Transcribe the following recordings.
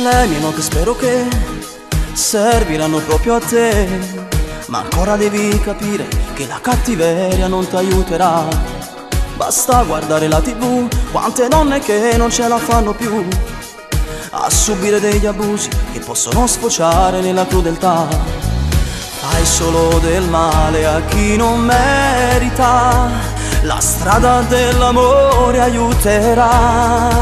Le mie note spero che serviranno proprio a te, ma ancora devi capire che la cattiveria non ti aiuterà. Basta guardare la TV, quante donne che non ce la fanno più a subire degli abusi che possono sfociare nella crudeltà. Fai solo del male a chi non merita, la strada dell'amore aiuterà.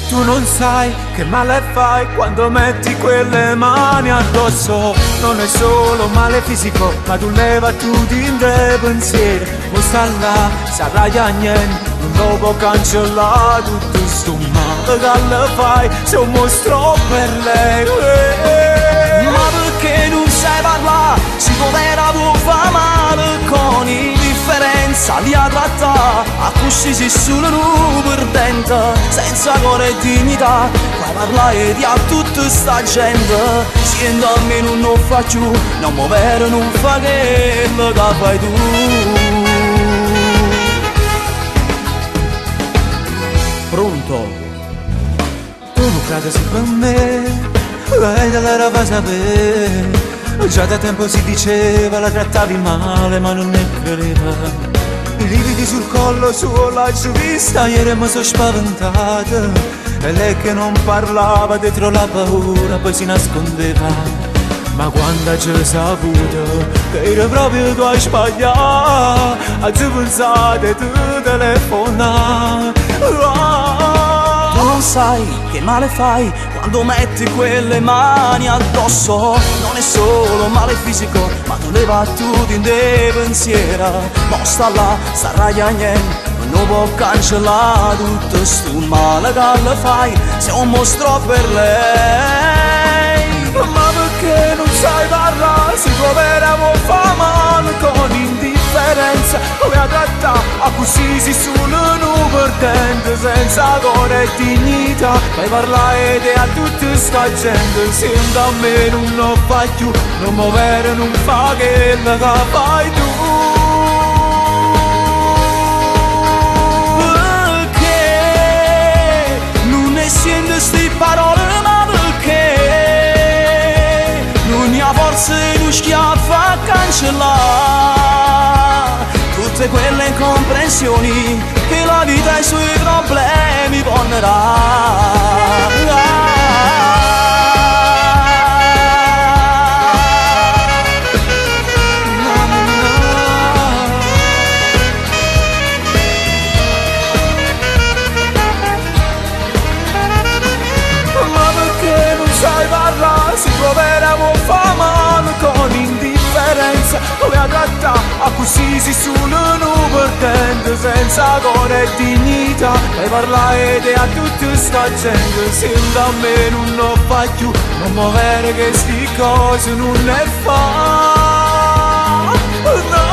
Tu non sai che male fai quando metti quelle mani addosso. Non è solo male fisico, ma tu leva tutti in dei pensieri. O sta là, sarà niente, non lo può cancellare tutto sto male che le fai. Sei un mostro per lei. Ma perché non sai parlare? Si povera può fare male con indifferenza, li ha trattati a così si solo non perdente, senza cuore e dignità. Fai parlare di a tutta sta gente, siendo a me non lo faccio, non muovere non fa che lo che fai tu. Pronto? Tu non credi se per me, lei te l'era fa sapere. Già da tempo si diceva la trattavi male ma non ne credeva. I lividi sul collo suo l'ho vista ieri mi sono spaventata. E lei che non parlava dietro la paura poi si nascondeva. Ma quando ci saputo che era proprio tu a sbagliare, a ci pensate tu telefonare. Tu non sai che male fai quando metti quelle mani addosso. Non è solo male fisico, ma tu leva tutti in dei pensieri. Ma sta là, sarà niente, non può cancellare tutto sto male che le fai. Sei un mostro per lei. Ma perché non sai parlare? Si povera può fa male con indifferenza. Come a trattare a così si solo non perdente, senza cuore e dignità. Fai parlare te a tutta sta gente, sembra a me non lo fai più, non muovere non fa che la fai tu. Perché non ne sento sti parole, ma perché l'unica forza in un schiaffo a cancellare tutte quelle incomprensioni che la vita e i suoi problemi ponderà. Ma perché non sai parlare? Si povera può fa male con indifferenza. Come a trattare a così si solo non perdente, senza cuore e dignità. Fai parlare te a tutta sta gente, sembra a me non lo fai più, non muovere che sti cose non ne fa. No.